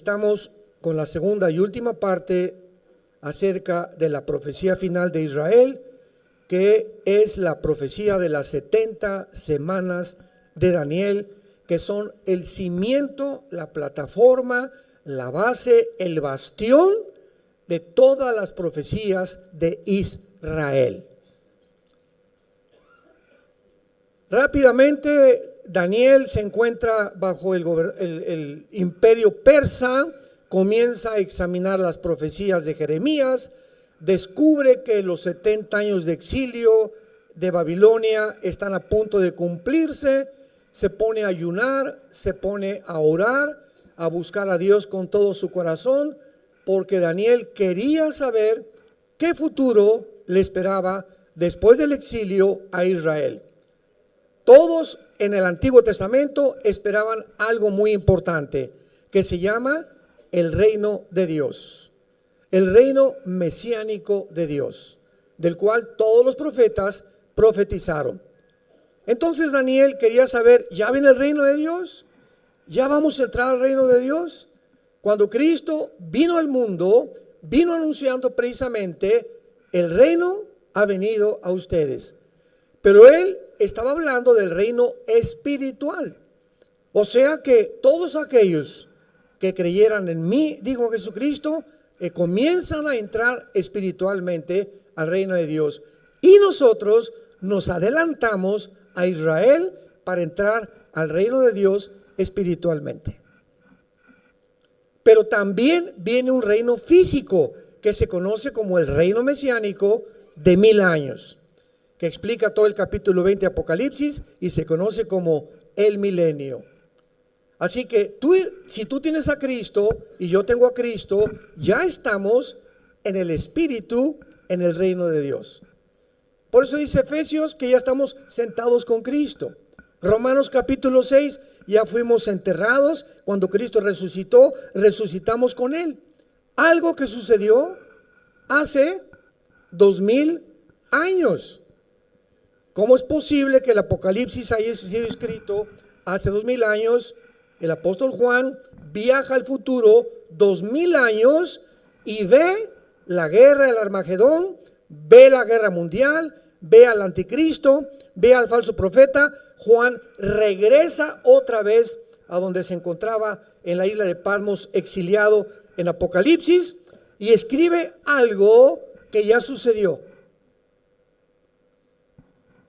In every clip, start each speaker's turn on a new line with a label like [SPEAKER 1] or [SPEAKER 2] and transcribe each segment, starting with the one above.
[SPEAKER 1] estamos con la segunda y última parte acerca de la profecía final de Israel, que es la profecía de las 70 semanas de Daniel, que son el cimiento, la plataforma, la base, el bastión de todas las profecías de Israel. Rápidamente, Daniel se encuentra bajo el imperio persa, comienza a examinar las profecías de Jeremías, descubre que los 70 años de exilio de Babilonia están a punto de cumplirse, se pone a ayunar, se pone a orar, a buscar a Dios con todo su corazón, porque Daniel quería saber qué futuro le esperaba después del exilio a Israel. Todos en el Antiguo Testamento esperaban algo muy importante, que se llama el reino de Dios, el reino mesiánico de Dios, del cual todos los profetas profetizaron. Entonces Daniel quería saber, ¿ya viene el reino de Dios? ¿Ya vamos a entrar al reino de Dios? Cuando Cristo vino al mundo, vino anunciando precisamente, el reino ha venido a ustedes. Pero él estaba hablando del reino espiritual. O sea que todos aquellos que creyeran en mí, dijo Jesucristo, comienzan a entrar espiritualmente al reino de Dios. Y nosotros nos adelantamos a Israel para entrar al reino de Dios espiritualmente. Pero también viene un reino físico que se conoce como el reino mesiánico de 1000 años, que explica todo el capítulo 20 de Apocalipsis y se conoce como el milenio. Así que si tú tienes a Cristo y yo tengo a Cristo, ya estamos en el Espíritu, en el reino de Dios. Por eso dice Efesios que ya estamos sentados con Cristo. Romanos capítulo 6, ya fuimos enterrados, cuando Cristo resucitó, resucitamos con Él. Algo que sucedió hace 2000 años. ¿Cómo es posible que el Apocalipsis haya sido escrito hace 2000 años? El apóstol Juan viaja al futuro 2000 años y ve la guerra del Armagedón, ve la guerra mundial, ve al anticristo, ve al falso profeta. Juan regresa otra vez a donde se encontraba en la isla de Patmos, exiliado en Apocalipsis, y escribe algo que ya sucedió,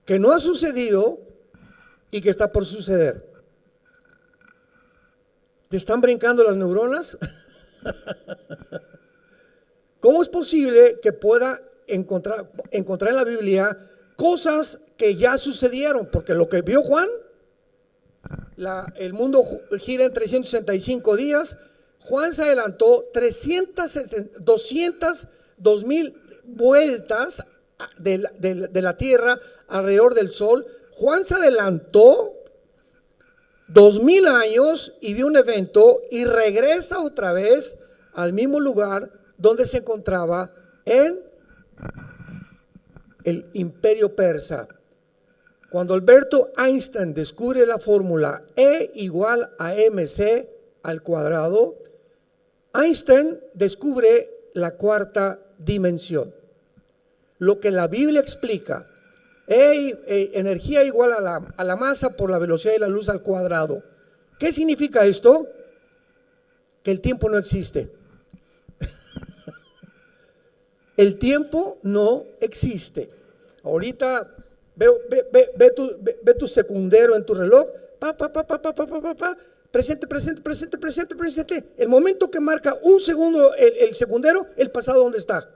[SPEAKER 1] que no ha sucedido y que está por suceder. ¿Te están brincando las neuronas? ¿Cómo es posible que pueda encontrar en la Biblia cosas que ya sucedieron? Porque lo que vio Juan, el mundo gira en 365 días. Juan se adelantó 200,000 vueltas de la tierra alrededor del sol. Juan se adelantó 2000 años y vio un evento y regresa otra vez al mismo lugar donde se encontraba en el imperio persa. Cuando Alberto Einstein descubre la fórmula E igual a mc al cuadrado, Einstein descubre la cuarta dimensión. Lo que la Biblia explica, energía igual a la masa por la velocidad de la luz al cuadrado. ¿Qué significa esto? Que el tiempo no existe. El tiempo no existe. Ahorita ve tu secundero en tu reloj. Presente. El momento que marca un segundo el secundero, el pasado, ¿dónde está?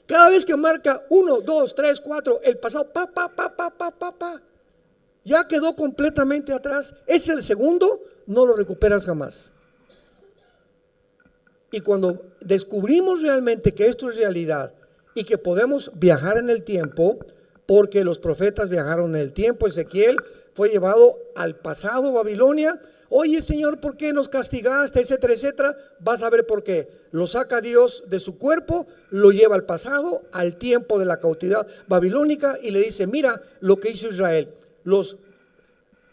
[SPEAKER 1] Cada vez que marca 1, 2, 3, 4, el pasado, ya quedó completamente atrás. Ese el segundo, no lo recuperas jamás. Y cuando descubrimos realmente que esto es realidad y que podemos viajar en el tiempo, porque los profetas viajaron en el tiempo, Ezequiel fue llevado al pasado, Babilonia. Oye, Señor, ¿por qué nos castigaste? Etcétera, etcétera. Vas a ver por qué. Lo saca Dios de su cuerpo, lo lleva al pasado, al tiempo de la cautividad babilónica, y le dice: mira lo que hizo Israel. Los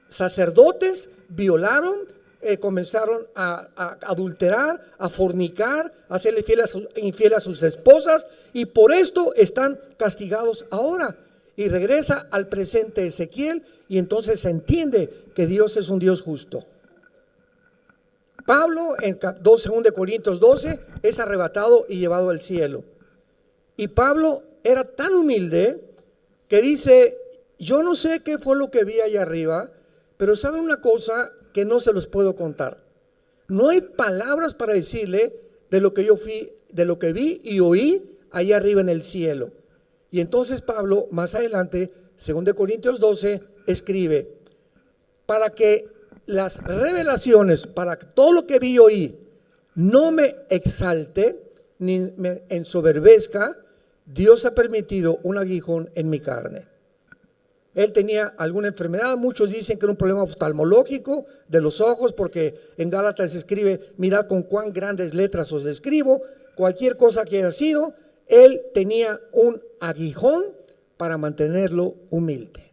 [SPEAKER 1] sacerdotes violaron, comenzaron a adulterar, a fornicar, a serle infiel a sus esposas, y por esto están castigados ahora. Y regresa al presente Ezequiel, y entonces se entiende que Dios es un Dios justo. Pablo en 2 Corintios 12 es arrebatado y llevado al cielo. Y Pablo era tan humilde que dice: yo no sé qué fue lo que vi allá arriba, pero saben una cosa que no se los puedo contar. No hay palabras para decirle de lo que yo fui, de lo que vi y oí allá arriba en el cielo. Y entonces Pablo, más adelante, 2 Corintios 12, escribe: para que las revelaciones, para que todo lo que vi y oí no me exalte ni me ensoberbezca, Dios ha permitido un aguijón en mi carne. Él tenía alguna enfermedad, muchos dicen que era un problema oftalmológico de los ojos, porque en Gálatas se escribe: mirad con cuán grandes letras os escribo. Cualquier cosa que haya sido, él tenía un aguijón para mantenerlo humilde.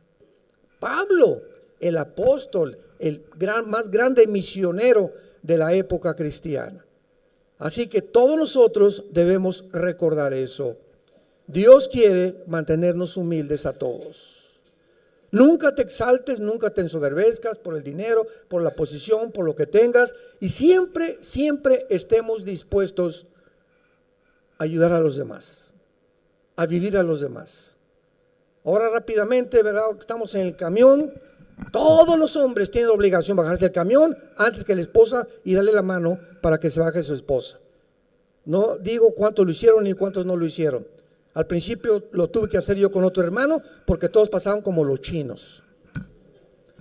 [SPEAKER 1] Pablo, el apóstol, el más grande misionero de la época cristiana. Así que todos nosotros debemos recordar eso. Dios quiere mantenernos humildes a todos. Nunca te exaltes, nunca te ensoberbezcas por el dinero, por la posición, por lo que tengas, y siempre estemos dispuestos a ayudar a los demás, a vivir a los demás. Ahora rápidamente, ¿verdad? Estamos en el camión. Todos los hombres tienen obligación de bajarse del camión antes que la esposa y darle la mano para que se baje su esposa. No digo cuántos lo hicieron ni cuántos no lo hicieron. Al principio lo tuve que hacer yo con otro hermano porque todos pasaban como los chinos.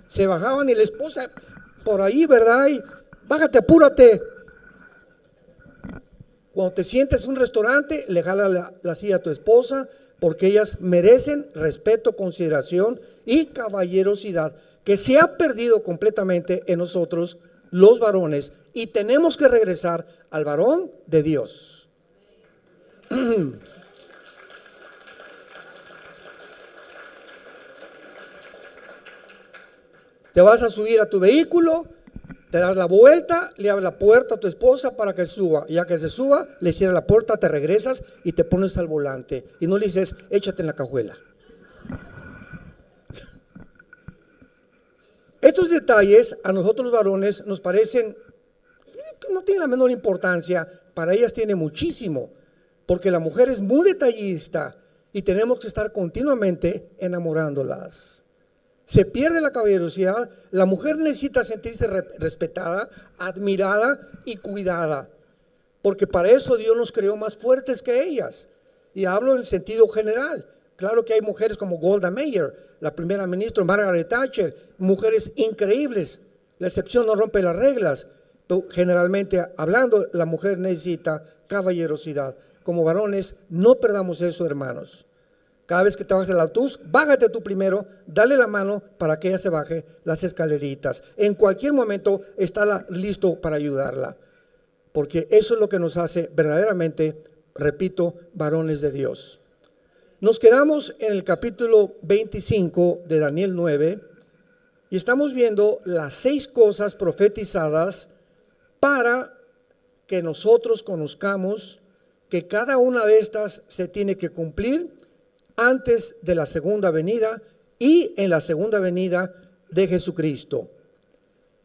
[SPEAKER 1] Se bajaban y la esposa por ahí, ¿verdad? Y bájate, apúrate. Cuando te sientes en un restaurante, le jala la silla a tu esposa, porque ellas merecen respeto, consideración y caballerosidad, que se ha perdido completamente en nosotros los varones, y tenemos que regresar al varón de Dios. Te vas a subir a tu vehículo, te das la vuelta, le abres la puerta a tu esposa para que suba. Y ya que se suba, le cierras la puerta, te regresas y te pones al volante. Y no le dices: échate en la cajuela. Estos detalles a nosotros los varones nos parecen que no tienen la menor importancia. Para ellas tiene muchísimo, porque la mujer es muy detallista y tenemos que estar continuamente enamorándolas. Se pierde la caballerosidad. La mujer necesita sentirse respetada, admirada y cuidada, porque para eso Dios nos creó más fuertes que ellas. Y hablo en el sentido general. Claro que hay mujeres como Golda Meir, la primera ministra, Margaret Thatcher, mujeres increíbles. La excepción no rompe las reglas, pero generalmente hablando, la mujer necesita caballerosidad. Como varones, no perdamos eso, hermanos. Cada vez que te bajes del autobús, bájate tú primero, dale la mano para que ella se baje las escaleritas. En cualquier momento está listo para ayudarla, porque eso es lo que nos hace verdaderamente, repito, varones de Dios. Nos quedamos en el capítulo 25 de Daniel 9 y estamos viendo las 6 cosas profetizadas para que nosotros conozcamos que cada una de estas se tiene que cumplir antes de la segunda venida y en la segunda venida de Jesucristo.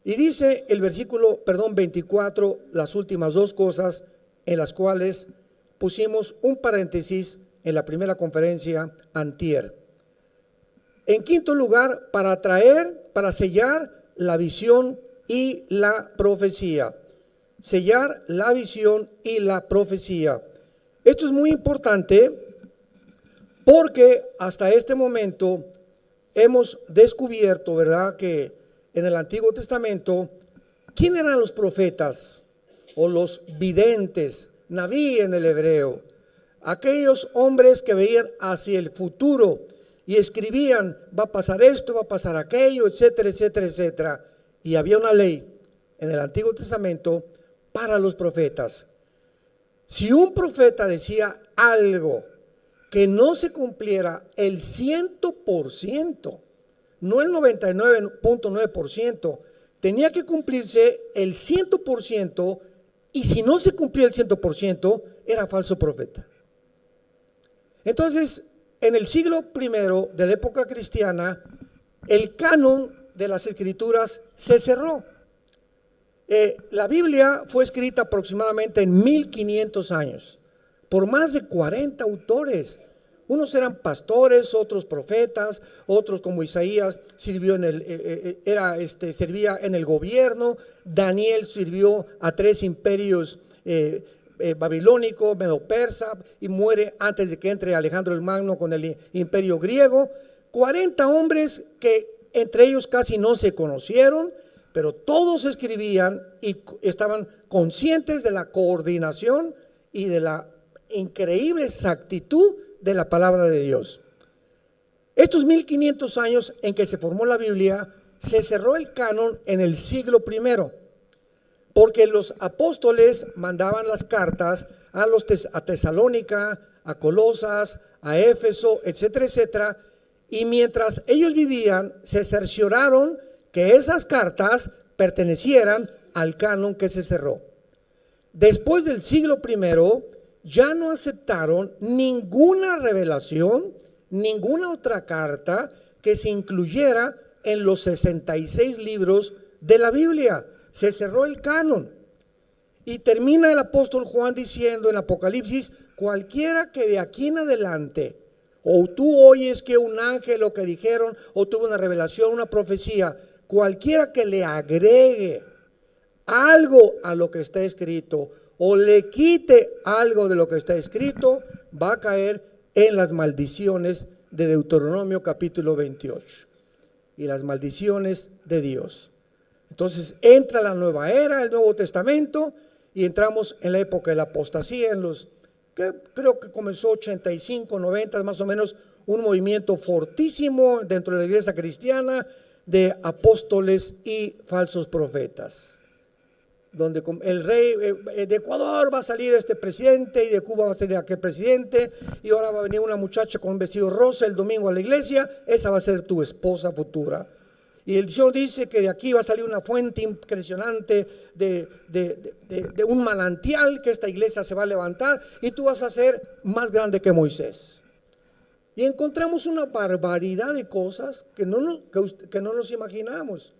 [SPEAKER 1] Y dice el versículo 24, las últimas 2 cosas en las cuales pusimos un paréntesis en la primera conferencia antier. En quinto lugar, para sellar la visión y la profecía. Sellar la visión y la profecía. Esto es muy importante, porque hasta este momento hemos descubierto, ¿verdad?, que en el Antiguo Testamento, ¿quién eran los profetas o los videntes? Naví en el hebreo. Aquellos hombres que veían hacia el futuro y escribían: va a pasar esto, va a pasar aquello, etcétera, etcétera, etcétera. Y había una ley en el Antiguo Testamento para los profetas. Si un profeta decía algo que no se cumpliera el 100%, no el 99.9%, tenía que cumplirse el 100%, y si no se cumplía el 100%, era falso profeta. Entonces, en el siglo I de la época cristiana, el canon de las escrituras se cerró. La Biblia fue escrita aproximadamente en 1500 años, por más de 40 autores. Unos eran pastores, otros profetas, otros como Isaías sirvió servía en el gobierno. Daniel sirvió a 3 imperios babilónico, medo-persa, y muere antes de que entre Alejandro el Magno con el imperio griego. 40 hombres que entre ellos casi no se conocieron, pero todos escribían y estaban conscientes de la coordinación y de la increíble exactitud de la palabra de Dios. Estos 1500 años en que se formó la Biblia, se cerró el canon en el siglo I, porque los apóstoles mandaban las cartas a Tesalónica, a Colosas, a Éfeso, etcétera, etcétera, y mientras ellos vivían, se cercioraron que esas cartas pertenecieran al canon que se cerró. Después del siglo I, ya no aceptaron ninguna revelación, ninguna otra carta que se incluyera en los 66 libros de la Biblia. Se cerró el canon. Y termina el apóstol Juan diciendo en Apocalipsis: cualquiera que de aquí en adelante, o tú oyes que un ángel lo que dijeron, o tuvo una revelación, una profecía, cualquiera que le agregue algo a lo que está escrito, o le quite algo de lo que está escrito, va a caer en las maldiciones de Deuteronomio capítulo 28 y las maldiciones de Dios. Entonces entra la nueva era, el Nuevo Testamento, y entramos en la época de la apostasía, que creo que comenzó 85, 90, más o menos, un movimiento fortísimo dentro de la iglesia cristiana de apóstoles y falsos profetas, donde el rey de Ecuador va a salir este presidente, y de Cuba va a salir aquel presidente, y ahora va a venir una muchacha con un vestido rosa el domingo a la iglesia, esa va a ser tu esposa futura. Y el Señor dice que de aquí va a salir una fuente impresionante de un manantial, que esta iglesia se va a levantar y tú vas a ser más grande que Moisés. Y encontramos una barbaridad de cosas que no nos imaginamos.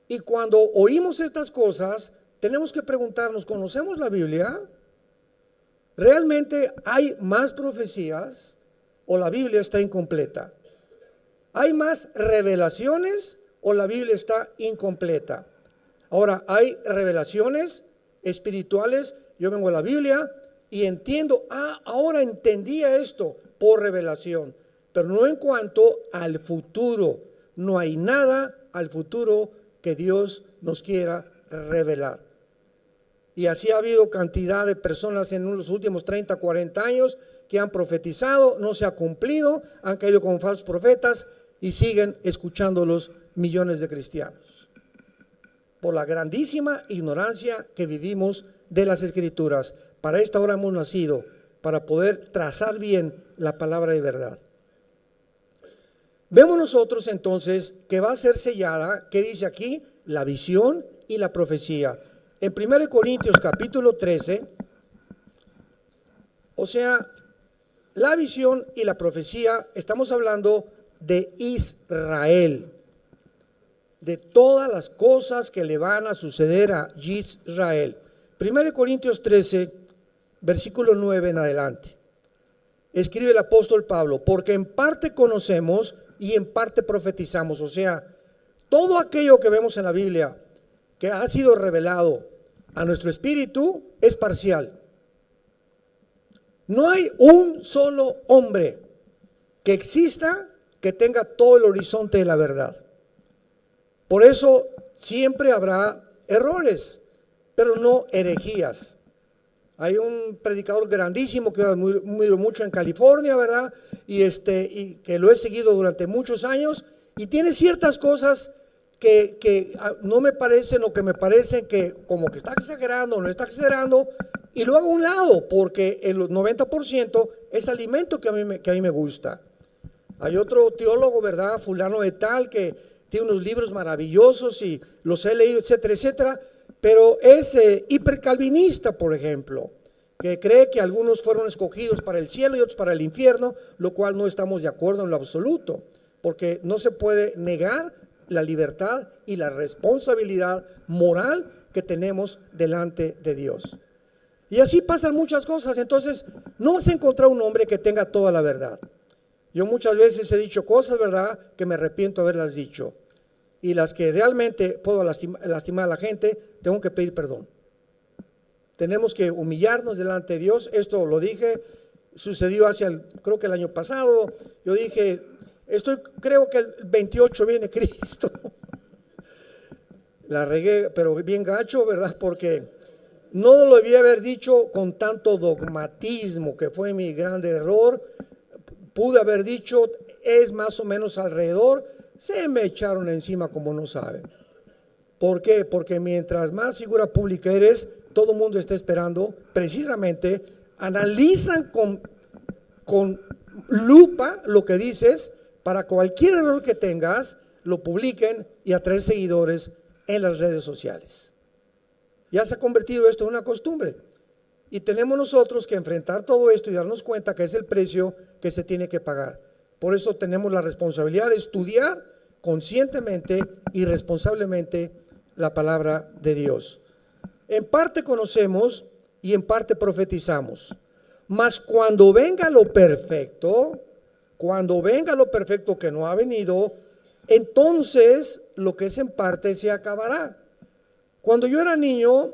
[SPEAKER 1] Y cuando oímos estas cosas, tenemos que preguntarnos: ¿conocemos la Biblia? ¿Realmente hay más profecías o la Biblia está incompleta? ¿Hay más revelaciones o la Biblia está incompleta? Ahora, hay revelaciones espirituales. Yo vengo a la Biblia y entiendo, ahora entendía esto por revelación, pero no en cuanto al futuro. No hay nada al futuro que Dios nos quiera revelar. Y así ha habido cantidad de personas en los últimos 30, 40 años que han profetizado, no se ha cumplido, han caído como falsos profetas y siguen escuchándolos millones de cristianos, por la grandísima ignorancia que vivimos de las Escrituras. Para esta hora hemos nacido, para poder trazar bien la palabra de verdad. Vemos nosotros entonces que va a ser sellada, que dice aquí, la visión y la profecía. En 1 Corintios capítulo 13, o sea, la visión y la profecía, estamos hablando de Israel, de todas las cosas que le van a suceder a Israel. 1 Corintios 13, versículo 9 en adelante. Escribe el apóstol Pablo: porque en parte conocemos y en parte profetizamos. O sea, todo aquello que vemos en la Biblia que ha sido revelado a nuestro espíritu es parcial. No hay un solo hombre que exista que tenga todo el horizonte de la verdad. Por eso siempre habrá errores, pero no herejías. Hay un predicador grandísimo que admiro mucho en California, ¿verdad? Y que lo he seguido durante muchos años, y tiene ciertas cosas que no me parecen, o que me parecen que como que está exagerando o no está exagerando, y lo hago a un lado porque el 90% es alimento que a mí me gusta. Hay otro teólogo, ¿verdad? Fulano de tal, que tiene unos libros maravillosos y los he leído, etcétera, etcétera, pero es hipercalvinista, por ejemplo, que cree que algunos fueron escogidos para el cielo y otros para el infierno, lo cual no estamos de acuerdo en lo absoluto, porque no se puede negar la libertad y la responsabilidad moral que tenemos delante de Dios. Y así pasan muchas cosas. Entonces no vas a encontrar un hombre que tenga toda la verdad. Yo muchas veces he dicho cosas, ¿verdad?, que me arrepiento de haberlas dicho, y las que realmente puedo lastimar a la gente, tengo que pedir perdón. Tenemos que humillarnos delante de Dios. Esto lo dije, sucedió creo que el año pasado. Yo dije, creo que el 28 viene Cristo. La regué, pero bien gacho, ¿verdad? Porque no lo debía haber dicho con tanto dogmatismo, que fue mi gran error. Pude haber dicho, es más o menos alrededor. Se me echaron encima como no saben. ¿Por qué? Porque mientras más figura pública eres, todo el mundo está esperando, precisamente, analizan con lupa lo que dices, para cualquier error que tengas, lo publiquen y atraer seguidores en las redes sociales. Ya se ha convertido esto en una costumbre, y tenemos nosotros que enfrentar todo esto y darnos cuenta que es el precio que se tiene que pagar. Por eso tenemos la responsabilidad de estudiar conscientemente y responsablemente la palabra de Dios. En parte conocemos y en parte profetizamos, mas cuando venga lo perfecto que no ha venido, entonces lo que es en parte se acabará. Cuando yo era niño,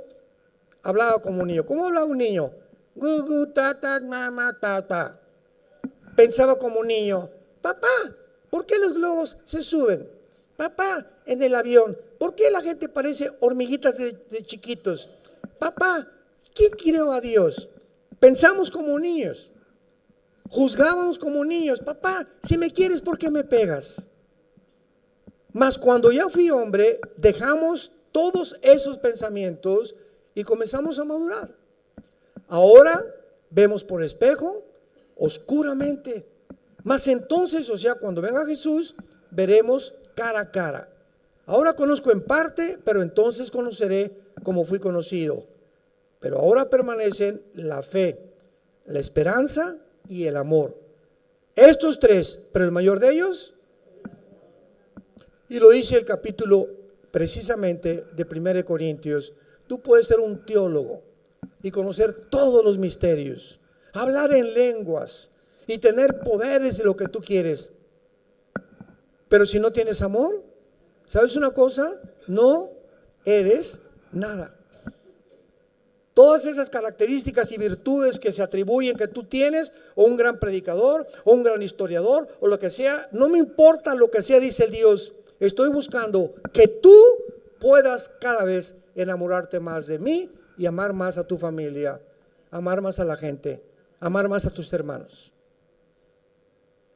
[SPEAKER 1] hablaba como un niño. ¿Cómo hablaba un niño? Gugu, tata, mamá, tata. Pensaba como un niño. Papá, ¿por qué los globos se suben? Papá, en el avión, ¿por qué la gente parece hormiguitas de chiquitos? Papá, ¿quién creó a Dios? Pensamos como niños, juzgábamos como niños. Papá, si me quieres, ¿por qué me pegas? Mas cuando ya fui hombre, dejamos todos esos pensamientos y comenzamos a madurar. Ahora vemos por espejo, oscuramente. Mas entonces, o sea, cuando venga Jesús, veremos cara a cara. Ahora conozco en parte, pero entonces conoceré como fui conocido. Pero ahora permanecen la fe, la esperanza y el amor. Estos tres, pero el mayor de ellos, y lo dice el capítulo precisamente de 1 Corintios, tú puedes ser un teólogo y conocer todos los misterios, hablar en lenguas y tener poderes de lo que tú quieres, pero si no tienes amor, ¿sabes una cosa? No eres nada. Todas esas características y virtudes que se atribuyen que tú tienes, o un gran predicador, o un gran historiador, o lo que sea, no me importa lo que sea, dice Dios, estoy buscando que tú puedas cada vez enamorarte más de mí y amar más a tu familia, amar más a la gente, amar más a tus hermanos.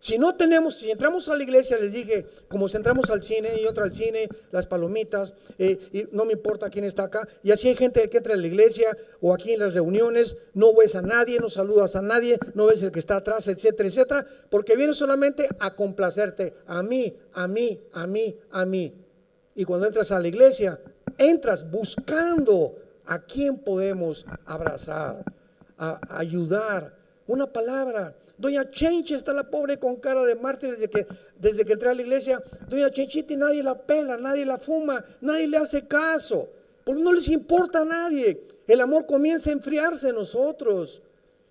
[SPEAKER 1] Si entramos a la iglesia, les dije, como si entramos al cine y otra al cine, las palomitas, y no me importa quién está acá, y así hay gente que entra a la iglesia o aquí en las reuniones, no ves a nadie, no saludas a nadie, no ves el que está atrás, etcétera, etcétera, porque vienes solamente a complacerte, a mí. Y cuando entras a la iglesia, entras buscando a quién podemos abrazar, a ayudar, una palabra. Doña Chenchi está la pobre con cara de mártir desde que entré a la iglesia. Doña Chenchita, nadie la pela, nadie la fuma, nadie le hace caso, porque no les importa a nadie. El amor comienza a enfriarse en nosotros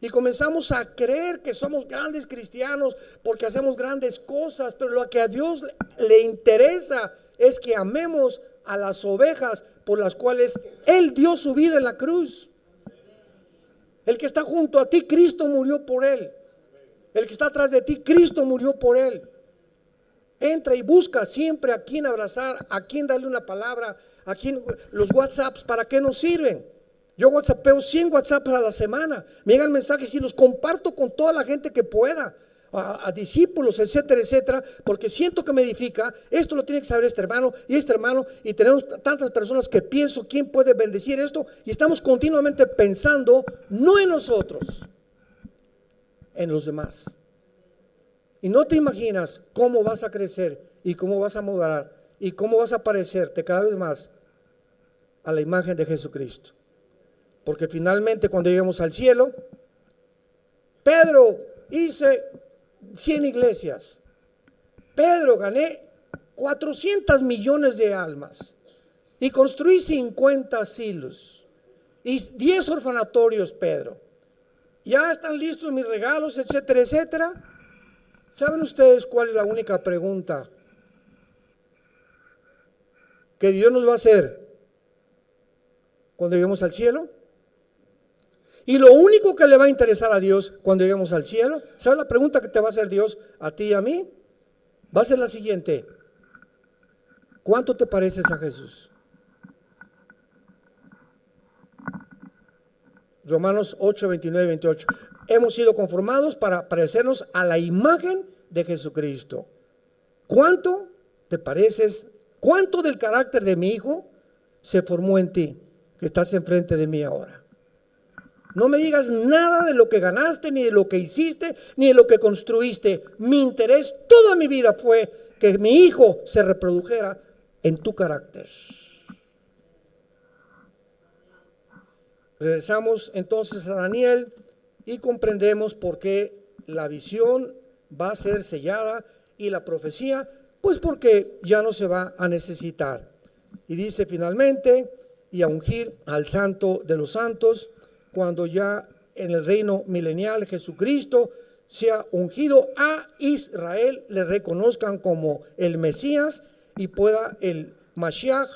[SPEAKER 1] y comenzamos a creer que somos grandes cristianos porque hacemos grandes cosas, pero lo que a Dios le interesa es que amemos a las ovejas por las cuales Él dio su vida en la cruz. El que está junto a ti, Cristo murió por él. El que está atrás de ti, Cristo murió por él. Entra y busca siempre a quien abrazar, a quien darle una palabra, a quien los WhatsApps, ¿para qué nos sirven? Yo WhatsAppeo 100 WhatsApps a la semana, me llegan mensajes y los comparto con toda la gente que pueda, a discípulos, etcétera, etcétera, porque siento que me edifica. Esto lo tiene que saber este hermano, y tenemos tantas personas que pienso quién puede bendecir esto, y estamos continuamente pensando no en nosotros, en los demás. Y no te imaginas cómo vas a crecer y cómo vas a madurar y cómo vas a parecerte cada vez más a la imagen de Jesucristo. Porque finalmente cuando lleguemos al cielo, Pedro, hice 100 iglesias. Pedro, gané 400 millones de almas y construí 50 asilos y 10 orfanatorios, Pedro. Ya están listos mis regalos, etcétera, etcétera. ¿Saben ustedes cuál es la única pregunta que Dios nos va a hacer cuando lleguemos al cielo? Y lo único que le va a interesar a Dios cuando lleguemos al cielo, ¿sabes la pregunta que te va a hacer Dios a ti y a mí? Va a ser la siguiente: ¿cuánto te pareces a Jesús? Romanos 8, 29 y 28. Hemos sido conformados para parecernos a la imagen de Jesucristo. ¿Cuánto te pareces? ¿Cuánto del carácter de mi hijo se formó en ti, que estás enfrente de mí ahora? No me digas nada de lo que ganaste, ni de lo que hiciste, ni de lo que construiste. Mi interés toda mi vida fue que mi hijo se reprodujera en tu carácter. Regresamos entonces a Daniel y comprendemos por qué la visión va a ser sellada y la profecía, pues porque ya no se va a necesitar. Y dice finalmente, y a ungir al santo de los santos, cuando ya en el reino milenial Jesucristo sea ungido a Israel, le reconozcan como el Mesías y pueda el Mashiach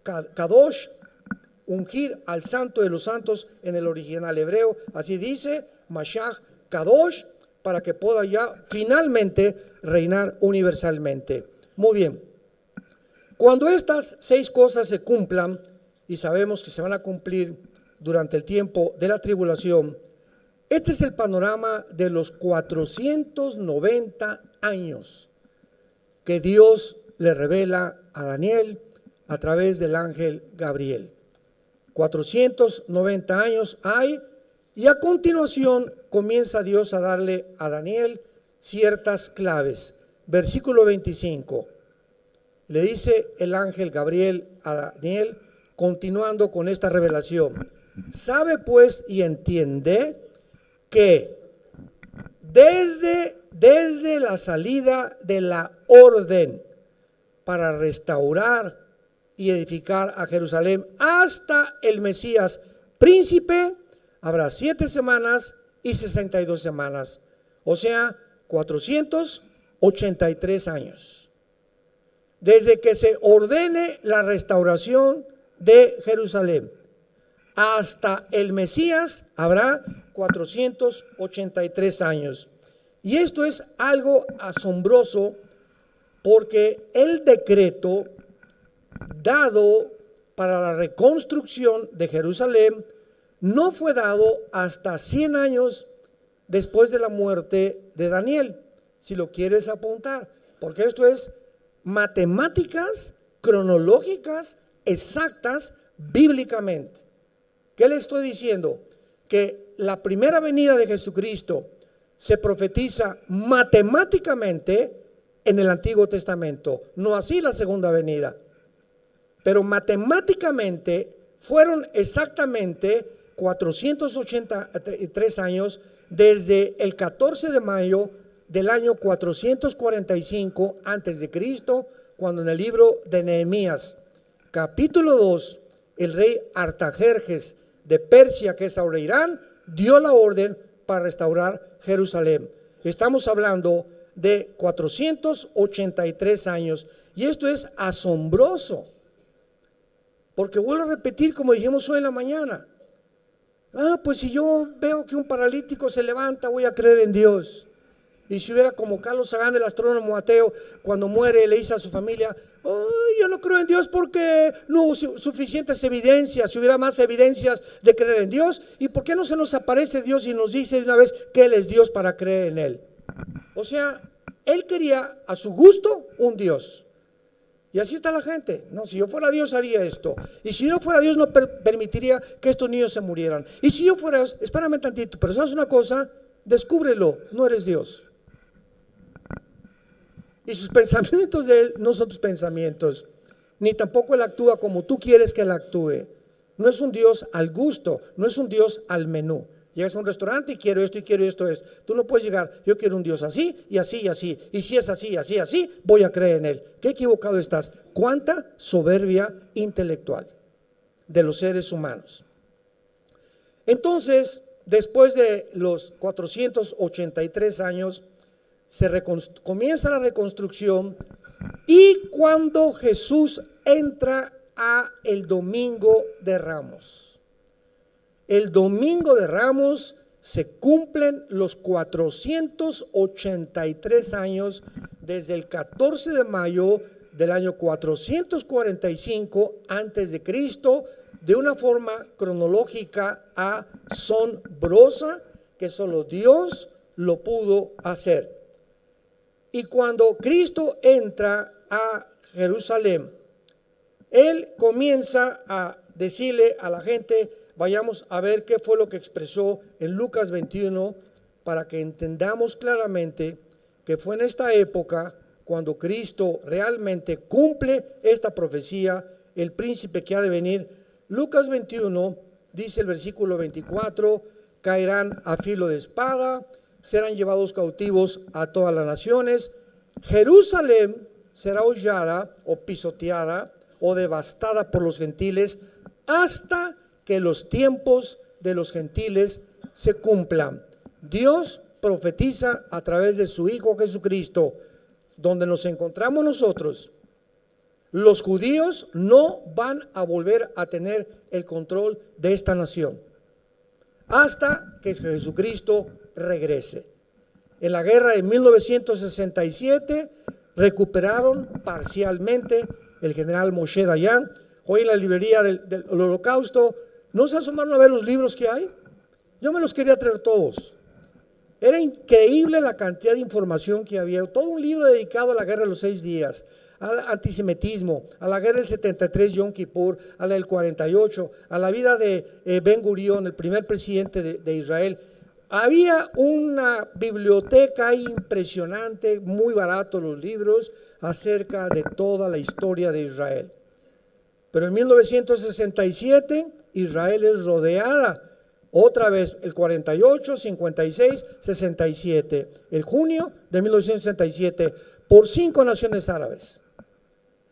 [SPEAKER 1] Kadosh ungir al santo de los santos en el original hebreo. Así dice, Mashiach Kadosh, para que pueda ya finalmente reinar universalmente. Muy bien. Cuando estas 6 cosas se cumplan, y sabemos que se van a cumplir durante el tiempo de la tribulación, este es el panorama de los 490 años que Dios le revela a Daniel a través del ángel Gabriel. 490 años hay, y a continuación comienza Dios a darle a Daniel ciertas claves. Versículo 25, le dice el ángel Gabriel a Daniel, continuando con esta revelación: sabe pues y entiende que desde la salida de la orden para restaurar y edificar a Jerusalén hasta el Mesías príncipe, habrá 7 semanas y 62 semanas, o sea, 483 años. Desde que se ordene la restauración de Jerusalén hasta el Mesías habrá 483 años. Y esto es algo asombroso, porque el decreto dado para la reconstrucción de Jerusalén no fue dado hasta 100 años después de la muerte de Daniel, si lo quieres apuntar, porque esto es matemáticas cronológicas exactas bíblicamente. ¿Qué le estoy diciendo? Que la primera venida de Jesucristo se profetiza matemáticamente en el Antiguo Testamento, no así la segunda venida, pero matemáticamente fueron exactamente 483 años desde el 14 de mayo del año 445 antes de Cristo, cuando en el libro de Nehemías, capítulo 2, el rey Artajerjes de Persia, que es ahora Irán, dio la orden para restaurar Jerusalén. Estamos hablando de 483 años, y esto es asombroso, porque vuelvo a repetir, como dijimos hoy en la mañana: pues si yo veo que un paralítico se levanta, voy a creer en Dios. Y si hubiera, como Carlos Sagan, el astrónomo ateo, cuando muere le dice a su familia: yo no creo en Dios porque no hubo suficientes evidencias. Si hubiera más evidencias de creer en Dios, ¿y por qué no se nos aparece Dios y nos dice de una vez que Él es Dios para creer en Él? O sea, él quería a su gusto un Dios. Y así está la gente. No, si yo fuera Dios haría esto. Y si yo no fuera Dios no permitiría que estos niños se murieran. Y si yo fuera Dios, espérame tantito, pero sabes una cosa, descúbrelo, no eres Dios. Y sus pensamientos de Él no son tus pensamientos, ni tampoco Él actúa como tú quieres que Él actúe. No es un Dios al gusto, no es un Dios al menú. Llegas a un restaurante y quiero esto y quiero esto. Tú no puedes llegar, yo quiero un Dios así y así y así. Y si es así, así, así, voy a creer en Él. Qué equivocado estás. Cuánta soberbia intelectual de los seres humanos. Entonces, después de los 483 años, comienza la reconstrucción, y cuando Jesús entra a el Domingo de Ramos, el Domingo de Ramos se cumplen los 483 años desde el 14 de mayo del año 445 antes de Cristo, de una forma cronológica asombrosa que solo Dios lo pudo hacer. Y cuando Cristo entra a Jerusalén, Él comienza a decirle a la gente, vayamos a ver qué fue lo que expresó en Lucas 21, para que entendamos claramente que fue en esta época cuando Cristo realmente cumple esta profecía, el príncipe que ha de venir. Lucas 21 dice el versículo 24, caerán a filo de espada, serán llevados cautivos a todas las naciones. Jerusalén será hollada o pisoteada o devastada por los gentiles hasta que los tiempos de los gentiles se cumplan. Dios profetiza a través de su Hijo Jesucristo, donde nos encontramos nosotros. Los judíos no van a volver a tener el control de esta nación hasta que Jesucristo regrese. En la guerra de 1967 recuperaron parcialmente el general Moshe Dayan. Hoy en la librería del Holocausto, ¿no se asomaron a ver los libros que hay? Yo me los quería traer todos. Era increíble la cantidad de información que había. Todo un libro dedicado a la guerra de los 6 días, al antisemitismo, a la guerra del 73, Yom Kippur, a la del 48, a la vida de Ben Gurión, el primer presidente de Israel. Había una biblioteca impresionante, muy barato los libros, acerca de toda la historia de Israel. Pero en 1967 Israel es rodeada otra vez, el 48, 56, 67, el junio de 1967, por 5 naciones árabes.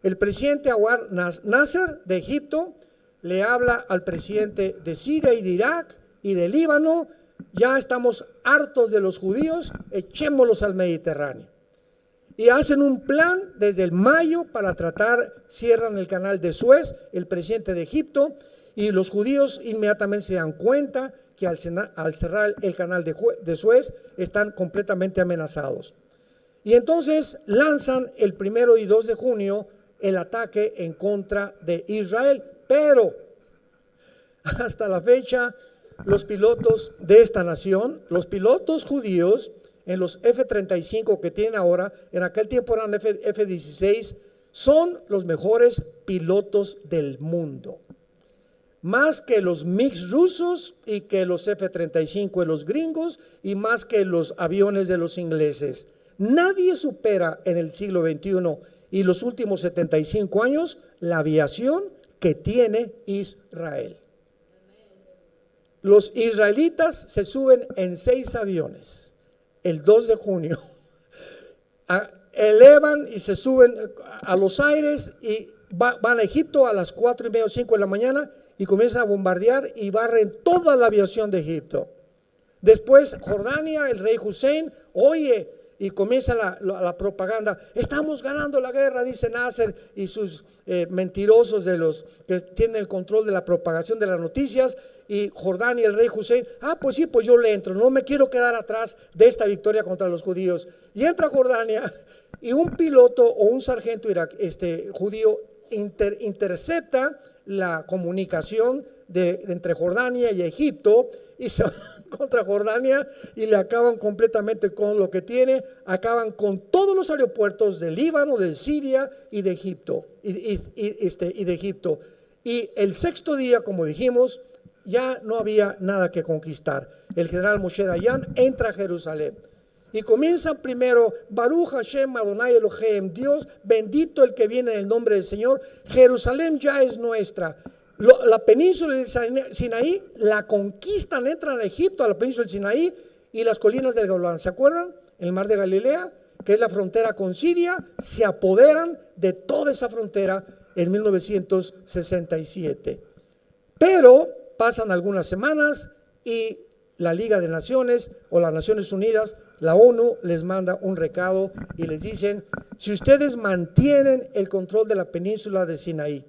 [SPEAKER 1] El presidente Anwar Nasser de Egipto le habla al presidente de Siria y de Irak y de Líbano: ya estamos hartos de los judíos, echémoslos al Mediterráneo. Y hacen un plan desde el mayo para cierran el canal de Suez, el presidente de Egipto, y los judíos inmediatamente se dan cuenta que al cerrar el canal de Suez están completamente amenazados. Y entonces lanzan el 1 y 2 de junio el ataque en contra de Israel, pero hasta la fecha los pilotos de esta nación, los pilotos judíos en los F-35 que tienen ahora, en aquel tiempo eran F-16, son los mejores pilotos del mundo. Más que los MiG rusos y que los F-35 de los gringos y más que los aviones de los ingleses. Nadie supera en el siglo XXI y los últimos 75 años la aviación que tiene Israel. Los israelitas se suben en 6 aviones el 2 de junio, elevan y se suben a los aires y van a Egipto a las 4:30 o 5 de la mañana y comienzan a bombardear y barren toda la aviación de Egipto. Después Jordania, el rey Hussein, oye, y comienza la propaganda: estamos ganando la guerra, dice Nasser y sus mentirosos de los que tienen el control de la propagación de las noticias. Y Jordania, el rey Hussein: pues sí, pues yo le entro, no me quiero quedar atrás de esta victoria contra los judíos. Y entra Jordania y un piloto o un sargento judío intercepta la comunicación entre Jordania y Egipto y se van contra Jordania y le acaban completamente con lo que tiene, acaban con todos los aeropuertos de Líbano, de Siria y de Egipto. Y de Egipto. Y el 6º día, como dijimos, ya no había nada que conquistar. El general Moshe Dayan entra a Jerusalén Y comienza primero, Baruch Hashem Adonai Elohim, Dios bendito el que viene en el nombre del Señor. Jerusalén ya es nuestra. La península del Sinaí la conquistan, entran a Egipto, a la península del Sinaí y las colinas del Golán. ¿Se acuerdan? El mar de Galilea, que es la frontera con Siria, se apoderan de toda esa frontera en 1967. Pero pasan algunas semanas y la Liga de Naciones o las Naciones Unidas, la ONU, les manda un recado y les dicen: si ustedes mantienen el control de la península de Sinaí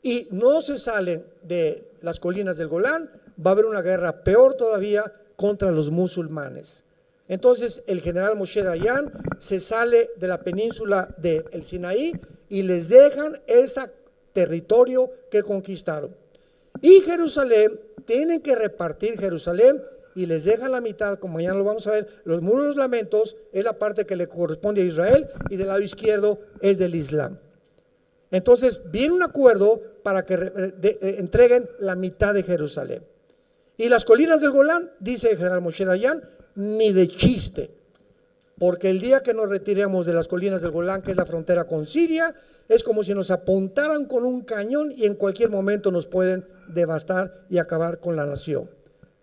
[SPEAKER 1] y no se salen de las colinas del Golán, va a haber una guerra peor todavía contra los musulmanes. Entonces el general Moshe Dayan se sale de la península del Sinaí y les dejan ese territorio que conquistaron. Y Jerusalén, tienen que repartir Jerusalén y les dejan la mitad, como ya lo vamos a ver. Los muros de los lamentos es la parte que le corresponde a Israel y del lado izquierdo es del Islam. Entonces viene un acuerdo para que entreguen la mitad de Jerusalén. Y las colinas del Golán, dice el general Moshe Dayan, ni de chiste, porque el día que nos retiremos de las colinas del Golán, que es la frontera con Siria, es como si nos apuntaran con un cañón y en cualquier momento nos pueden devastar y acabar con la nación.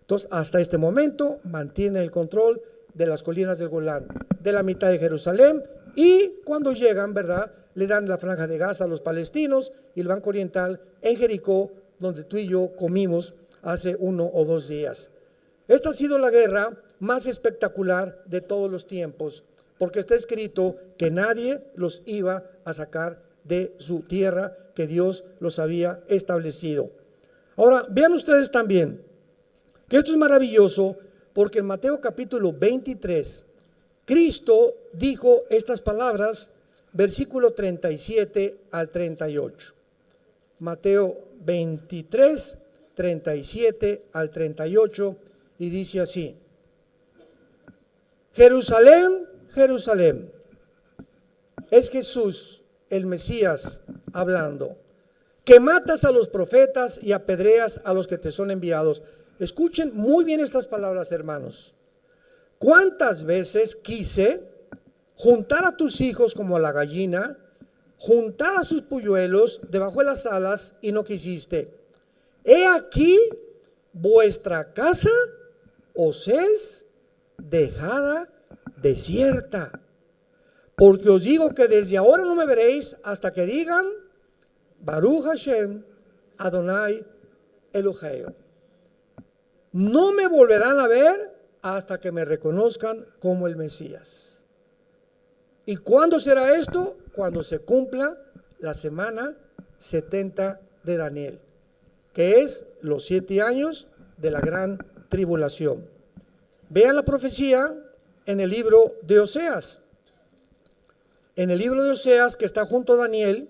[SPEAKER 1] Entonces, hasta este momento mantienen el control de las colinas del Golán, de la mitad de Jerusalén, y cuando llegan, ¿verdad?, le dan la franja de Gaza a los palestinos y el Banco Oriental en Jericó, donde tú y yo comimos hace 1 o 2 días. Esta ha sido la guerra más espectacular de todos los tiempos, porque está escrito que nadie los iba a sacar de su tierra, que Dios los había establecido. Ahora, vean ustedes también que esto es maravilloso, porque en Mateo capítulo 23, Cristo dijo estas palabras, versículo 37 al 38. Mateo 23, 37 al 38, y dice así: Jerusalén, Jerusalén, es Jesús, el Mesías, hablando, que matas a los profetas y apedreas a los que te son enviados. Escuchen muy bien estas palabras, hermanos. ¿Cuántas veces quise juntar a tus hijos como a la gallina, juntar a sus polluelos debajo de las alas, y no quisiste? He aquí, vuestra casa os es dejada desierta, porque os digo que desde ahora no me veréis hasta que digan Baruch Hashem Adonai Elohim. No me volverán a ver hasta que me reconozcan como el Mesías. ¿Y cuándo será esto? Cuando se cumpla la semana 70 de Daniel, que es los 7 años de la gran tribulación. Vean la profecía en el libro de Oseas. En el libro de Oseas, que está junto a Daniel,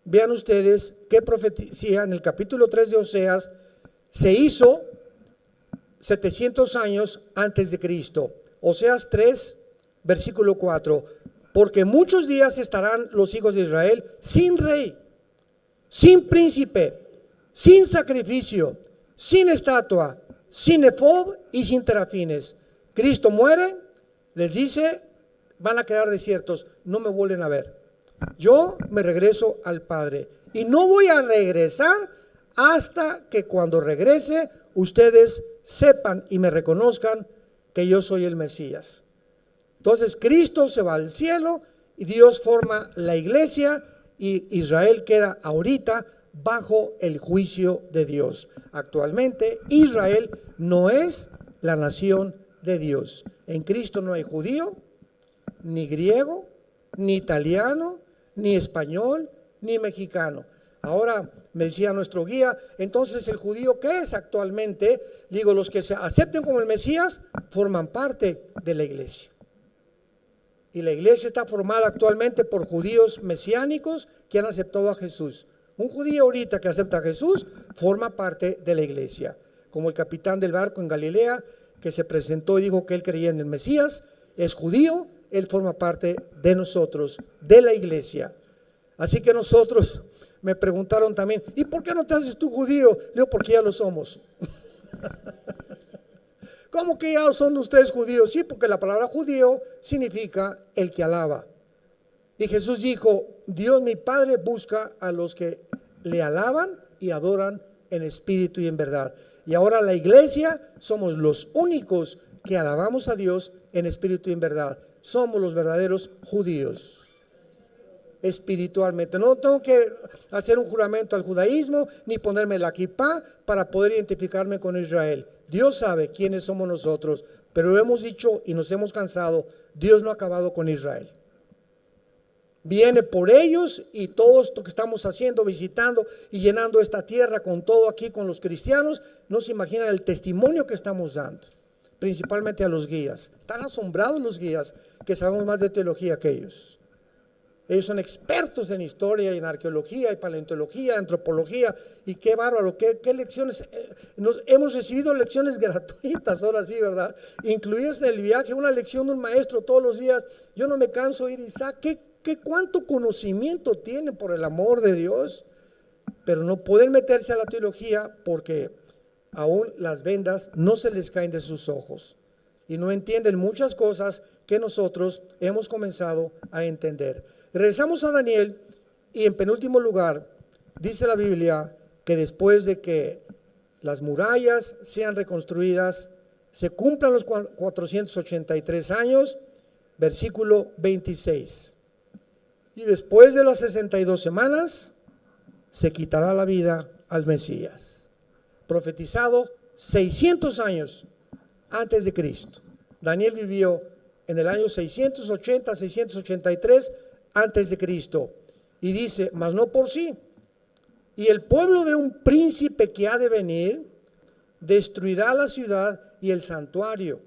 [SPEAKER 1] vean ustedes qué profecía en el capítulo 3 de Oseas se hizo 700 años antes de Cristo. Oseas 3, versículo 4. Porque muchos días estarán los hijos de Israel sin rey, sin príncipe, sin sacrificio, sin estatua, sin efod y sin terafines. Cristo muere, les dice, van a quedar desiertos, no me vuelven a ver. Yo me regreso al Padre y no voy a regresar hasta que cuando regrese ustedes sepan y me reconozcan que yo soy el Mesías. Entonces Cristo se va al cielo y Dios forma la iglesia y Israel queda ahorita bajo el juicio de Dios. Actualmente Israel no es la nación de Dios. En Cristo no hay judío, ni griego, ni italiano, ni español, ni mexicano. Ahora me decía nuestro guía, entonces el judío, ¿qué es actualmente? Digo, los que se acepten como el Mesías forman parte de la iglesia. Y la iglesia está formada actualmente por judíos mesiánicos que han aceptado a Jesús. Un judío ahorita que acepta a Jesús forma parte de la iglesia. Como el capitán del barco en Galilea que se presentó y dijo que él creía en el Mesías, es judío, él forma parte de nosotros, de la iglesia. Así que nosotros, me preguntaron también, ¿y por qué no te haces tú judío? Le digo, porque ya lo somos. ¿Cómo que ya son ustedes judíos? Sí, porque la palabra judío significa el que alaba. Y Jesús dijo, Dios mi Padre busca a los que le alaban y adoran en espíritu y en verdad. Y ahora la iglesia somos los únicos que alabamos a Dios en espíritu y en verdad. Somos los verdaderos judíos. Espiritualmente, no tengo que hacer un juramento al judaísmo ni ponerme la kipá para poder identificarme con Israel. Dios sabe quiénes somos nosotros, pero hemos dicho y nos hemos cansado, Dios no ha acabado con Israel. Viene por ellos y todo esto que estamos haciendo, visitando y llenando esta tierra con todo aquí, con los cristianos, no se imaginan el testimonio que estamos dando, principalmente a los guías. Están asombrados los guías que sabemos más de teología que ellos. Ellos son expertos en historia y en arqueología y paleontología, antropología, y qué bárbaro, qué lecciones. Hemos recibido lecciones gratuitas, ahora sí, ¿verdad? Incluidas en el viaje, una lección de un maestro todos los días. Yo no me canso de ir, Isaac, cuánto conocimiento tienen por el amor de Dios, pero no pueden meterse a la teología porque aún las vendas no se les caen de sus ojos y no entienden muchas cosas que nosotros hemos comenzado a entender. Regresamos a Daniel y en penúltimo lugar dice la Biblia que después de que las murallas sean reconstruidas, se cumplan los 483 años, versículo 26. Y después de las 62 semanas, se quitará la vida al Mesías. Profetizado 600 años antes de Cristo. Daniel vivió en el año 680, 683 antes de Cristo. Y dice, mas no por sí. Y el pueblo de un príncipe que ha de venir, destruirá la ciudad y el santuario.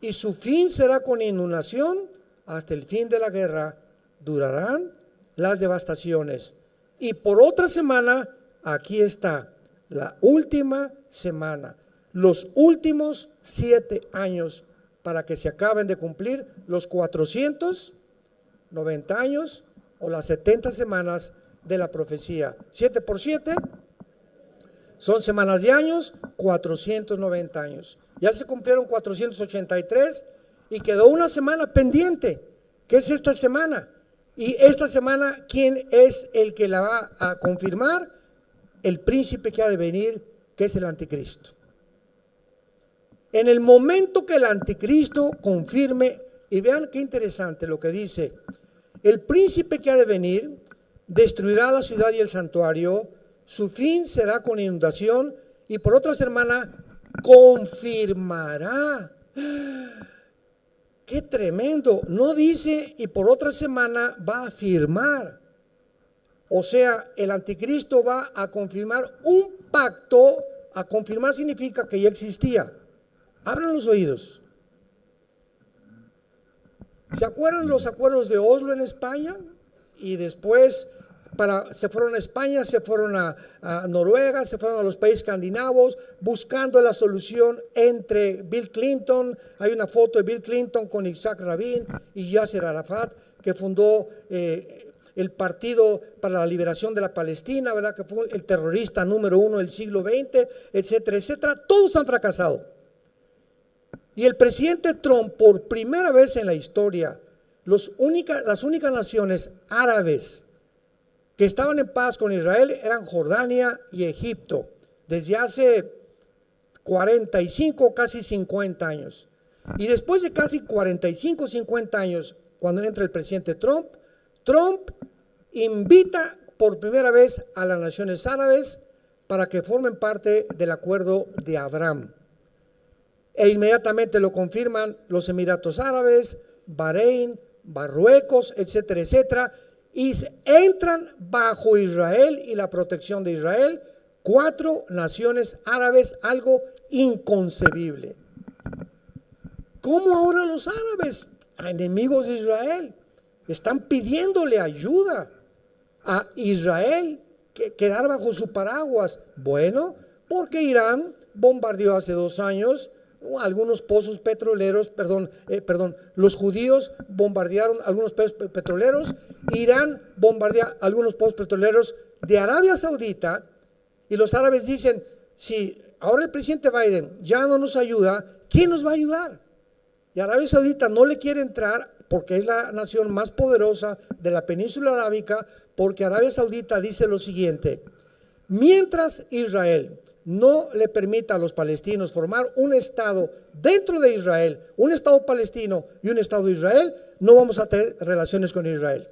[SPEAKER 1] Y su fin será con inundación hasta el fin de la guerra. Durarán las devastaciones. Y por otra semana, aquí está, la última semana, los últimos 7 años para que se acaben de cumplir los 490 años o las 70 semanas de la profecía. 7 por 7 son semanas de años, 490 años. Ya se cumplieron 483 y quedó una semana pendiente. ¿Qué es esta semana? Y esta semana, ¿quién es el que la va a confirmar? El príncipe que ha de venir, que es el anticristo. En el momento que el anticristo confirme, y vean qué interesante lo que dice, el príncipe que ha de venir destruirá la ciudad y el santuario, su fin será con inundación, y por otra semana confirmará. ¡Qué tremendo! No dice y por otra semana va a firmar. O sea, el anticristo va a confirmar un pacto. A confirmar significa que ya existía. Abran los oídos. ¿Se acuerdan los acuerdos de Oslo en España? Y después se fueron a España, se fueron a Noruega, se fueron a los países escandinavos buscando la solución entre Bill Clinton. Hay una foto de Bill Clinton con Isaac Rabin y Yasser Arafat, que fundó el Partido para la Liberación de la Palestina, ¿verdad? Que fue el terrorista número 1 del siglo XX, etcétera, etcétera. Todos han fracasado. Y el presidente Trump, por primera vez en la historia, las únicas naciones árabes que estaban en paz con Israel eran Jordania y Egipto, desde hace 45, casi 50 años. Y después de casi 45, 50 años, cuando entra el presidente Trump, Trump invita por primera vez a las naciones árabes para que formen parte del acuerdo de Abraham. E inmediatamente lo confirman los Emiratos Árabes, Bahrein, Marruecos, etcétera, etcétera, y entran bajo Israel y la protección de Israel 4 naciones árabes, algo inconcebible. ¿Cómo ahora los árabes, enemigos de Israel, están pidiéndole ayuda a Israel, quedar bajo su paraguas? Bueno, porque Irán bombardeó hace 2 años algunos pozos petroleros, los judíos bombardearon algunos pozos petroleros, Irán bombardea algunos pozos petroleros de Arabia Saudita, y los árabes dicen, si ahora el presidente Biden ya no nos ayuda, ¿quién nos va a ayudar? Y Arabia Saudita no le quiere entrar porque es la nación más poderosa de la península arábica, porque Arabia Saudita dice lo siguiente: mientras Israel no le permita a los palestinos formar un estado dentro de Israel, un estado palestino y un estado de Israel, no vamos a tener relaciones con Israel.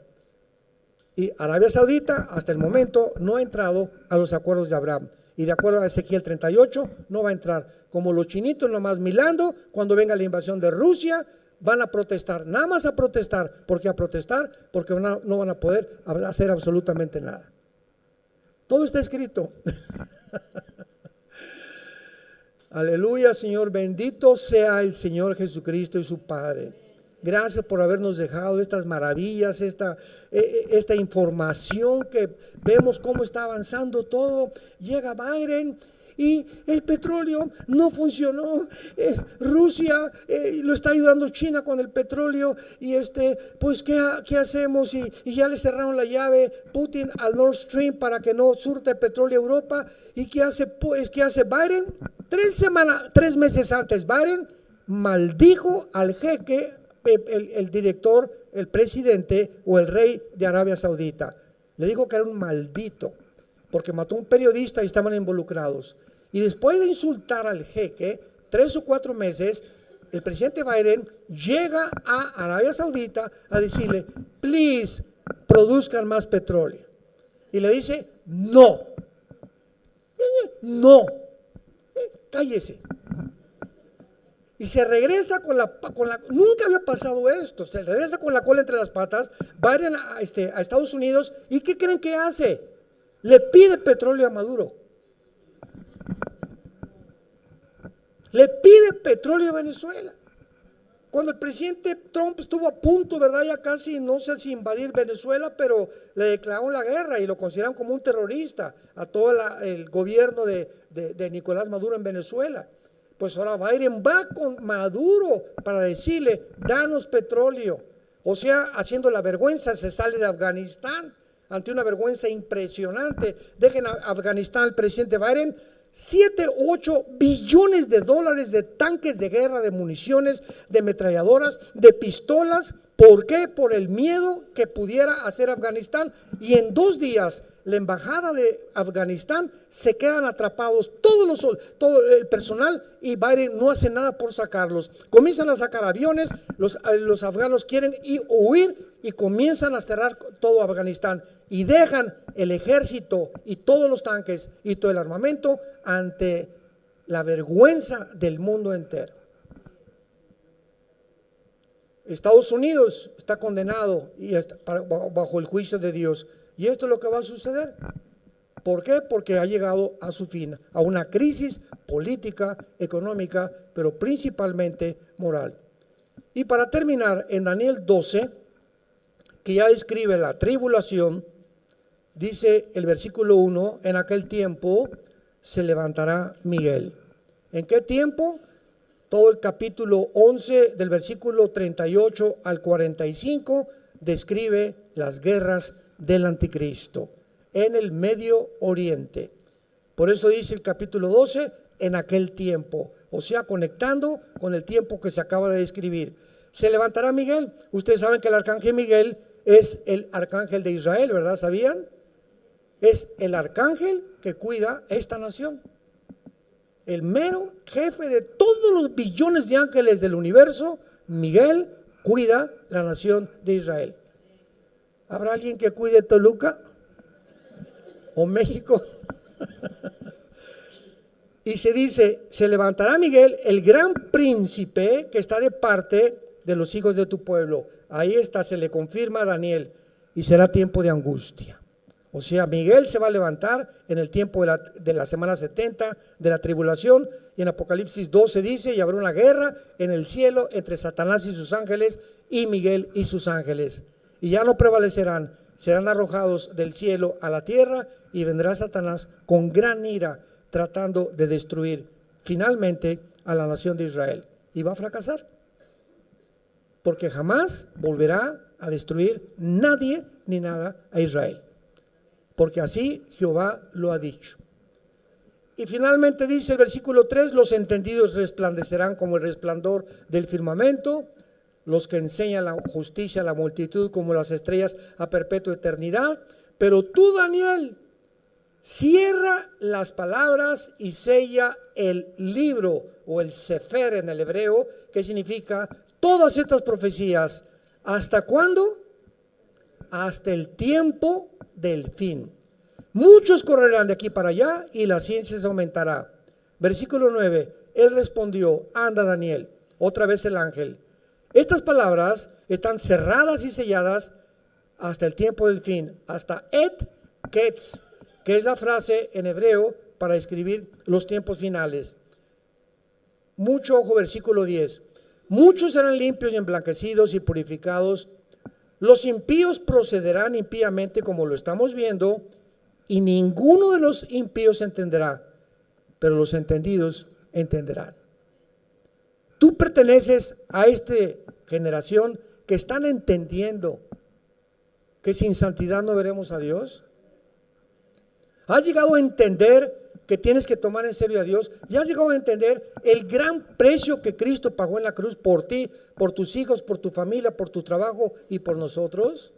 [SPEAKER 1] Y Arabia Saudita hasta el momento no ha entrado a los acuerdos de Abraham. Y de acuerdo a Ezequiel 38, no va a entrar. Como los chinitos nomás milando, cuando venga la invasión de Rusia, van a protestar, nada más a protestar. ¿Por qué a protestar? Porque no van a poder hacer absolutamente nada. Todo está escrito. Aleluya, Señor, bendito sea el Señor Jesucristo y su Padre. Gracias por habernos dejado estas maravillas, esta información que vemos cómo está avanzando todo. Llega Biden y el petróleo no funcionó. Rusia lo está ayudando China con el petróleo y pues ¿qué hacemos? Y ya le cerraron la llave Putin al Nord Stream para que no surte petróleo a Europa. ¿Y qué hace Biden? 3 meses antes, Biden maldijo al jeque, el director, el presidente o el rey de Arabia Saudita. Le dijo que era un maldito porque mató a un periodista y estaban involucrados. Y después de insultar al jeque 3 o 4 meses, el presidente Biden llega a Arabia Saudita a decirle: please, produzcan más petróleo. Y le dice: no, cállese. Y se regresa nunca había pasado esto, se regresa con la cola entre las patas, Biden a Estados Unidos, ¿y qué creen que hace? Le pide petróleo a Maduro. Le pide petróleo a Venezuela. Cuando el presidente Trump estuvo a punto, ¿verdad? Ya casi, no sé si invadir Venezuela, pero le declararon la guerra y lo consideraron como un terrorista a todo el gobierno de Nicolás Maduro en Venezuela. Pues ahora Biden va con Maduro para decirle: danos petróleo. O sea, haciendo la vergüenza, se sale de Afganistán ante una vergüenza impresionante. Dejen a Afganistán al presidente Biden 7-8 billones de dólares de tanques de guerra, de municiones, de ametralladoras, de pistolas. ¿Por qué? Por el miedo que pudiera hacer Afganistán. Y en 2 días la embajada de Afganistán se quedan atrapados todo el personal y Biden no hace nada por sacarlos. Comienzan a sacar aviones, los afganos quieren huir y comienzan a cerrar todo Afganistán y dejan el ejército y todos los tanques y todo el armamento ante la vergüenza del mundo entero. Estados Unidos está condenado y está bajo el juicio de Dios. Y esto es lo que va a suceder. ¿Por qué? Porque ha llegado a su fin, a una crisis política, económica, pero principalmente moral. Y para terminar, en Daniel 12, que ya describe la tribulación, dice el versículo 1, en aquel tiempo se levantará Miguel. ¿En qué tiempo? Todo el capítulo 11 del versículo 38 al 45 describe las guerras del anticristo en el Medio Oriente. Por eso dice el capítulo 12, en aquel tiempo, o sea, conectando con el tiempo que se acaba de describir. Se levantará Miguel. Ustedes saben que el arcángel Miguel es el arcángel de Israel, ¿verdad? ¿Sabían? Es el arcángel que cuida esta nación. El mero jefe de todos los billones de ángeles del universo, Miguel, cuida la nación de Israel. ¿Habrá alguien que cuide Toluca o México? Y se dice, se levantará Miguel, el gran príncipe que está de parte de los hijos de tu pueblo. Ahí está, se le confirma a Daniel, y será tiempo de angustia. O sea, Miguel se va a levantar en el tiempo de la semana 70 de la tribulación, y en Apocalipsis 12 dice, y habrá una guerra en el cielo entre Satanás y sus ángeles y Miguel y sus ángeles. Y ya no prevalecerán, serán arrojados del cielo a la tierra, y vendrá Satanás con gran ira tratando de destruir finalmente a la nación de Israel. Y va a fracasar, porque jamás volverá a destruir nadie ni nada a Israel. Porque así Jehová lo ha dicho. Y finalmente dice el versículo 3, los entendidos resplandecerán como el resplandor del firmamento, los que enseñan la justicia a la multitud como las estrellas a perpetua eternidad. Pero tú, Daniel, cierra las palabras y sella el libro, o el sefer en el hebreo, que significa todas estas profecías. ¿Hasta cuándo? Hasta el tiempo del fin. Muchos correrán de aquí para allá y la ciencia se aumentará. Versículo 9, él respondió, anda Daniel, otra vez el ángel. Estas palabras están cerradas y selladas hasta el tiempo del fin, hasta et ketz, que es la frase en hebreo para escribir los tiempos finales. Mucho ojo, versículo 10. Muchos serán limpios y emblanquecidos y purificados. Los impíos procederán impíamente como lo estamos viendo, y ninguno de los impíos entenderá, pero los entendidos entenderán. Tú perteneces a esta generación que están entendiendo que sin santidad no veremos a Dios. ¿Has llegado a entender que tienes que tomar en serio a Dios? ¿Ya has llegado a entender el gran precio que Cristo pagó en la cruz por ti, por tus hijos, por tu familia, por tu trabajo y por nosotros?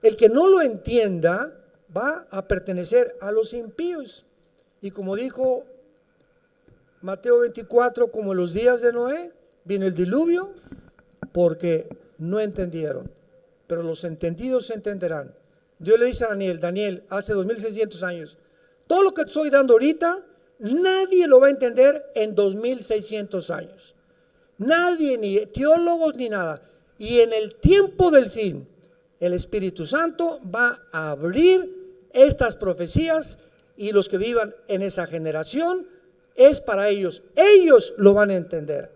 [SPEAKER 1] El que no lo entienda va a pertenecer a los impíos. Y como dijo Mateo 24, como en los días de Noé, viene el diluvio porque no entendieron, pero los entendidos entenderán. Dios le dice a Daniel, Daniel, hace 2600 años, todo lo que estoy dando ahorita, nadie lo va a entender en 2600 años. Nadie, ni teólogos ni nada. Y en el tiempo del fin, el Espíritu Santo va a abrir estas profecías, y los que vivan en esa generación es para ellos. Ellos lo van a entender,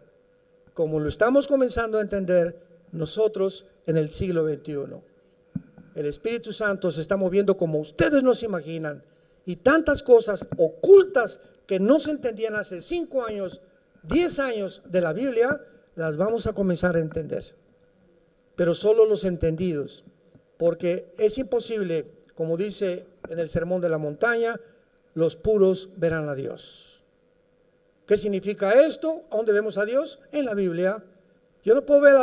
[SPEAKER 1] como lo estamos comenzando a entender nosotros en el siglo XXI. El Espíritu Santo se está moviendo como ustedes no se imaginan, y tantas cosas ocultas que no se entendían hace 5 años, 10 años de la Biblia, las vamos a comenzar a entender. Pero solo los entendidos, porque es imposible, como dice en el Sermón de la Montaña, los puros verán a Dios. ¿Qué significa esto? ¿A dónde vemos a Dios? En la Biblia. Yo no puedo ver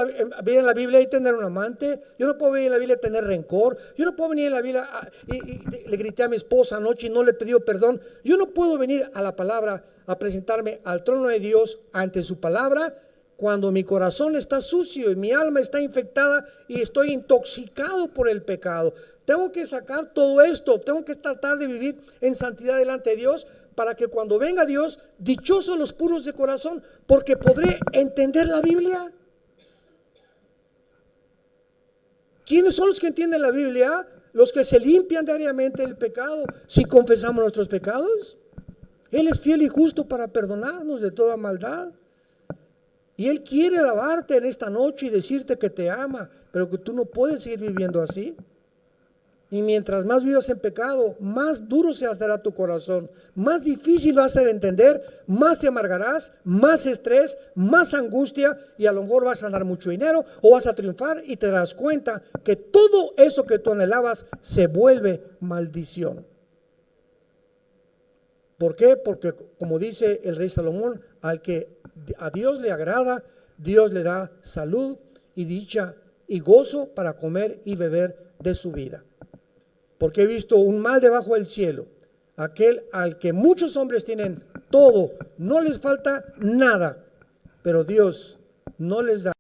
[SPEAKER 1] en la Biblia y tener un amante. Yo no puedo ver en la Biblia y tener rencor. Yo no puedo venir en la Biblia y le grité a mi esposa anoche y no le pedí perdón. Yo no puedo venir a la palabra a presentarme al trono de Dios ante su palabra cuando mi corazón está sucio y mi alma está infectada y estoy intoxicado por el pecado. Tengo que sacar todo esto, tengo que tratar de vivir en santidad delante de Dios, para que cuando venga Dios, dichosos los puros de corazón, porque podré entender la Biblia. ¿Quiénes son los que entienden la Biblia? Los que se limpian diariamente del pecado, si confesamos nuestros pecados. Él es fiel y justo para perdonarnos de toda maldad. Y Él quiere lavarte en esta noche y decirte que te ama, pero que tú no puedes seguir viviendo así. Y mientras más vivas en pecado, más duro se hará tu corazón, más difícil va a ser entender, más te amargarás, más estrés, más angustia, y a lo mejor vas a ganar mucho dinero o vas a triunfar y te darás cuenta que todo eso que tú anhelabas se vuelve maldición. ¿Por qué? Porque como dice el rey Salomón, al que a Dios le agrada, Dios le da salud y dicha y gozo para comer y beber de su vida. Porque he visto un mal debajo del cielo, aquel al que muchos hombres tienen todo, no les falta nada, pero Dios no les da.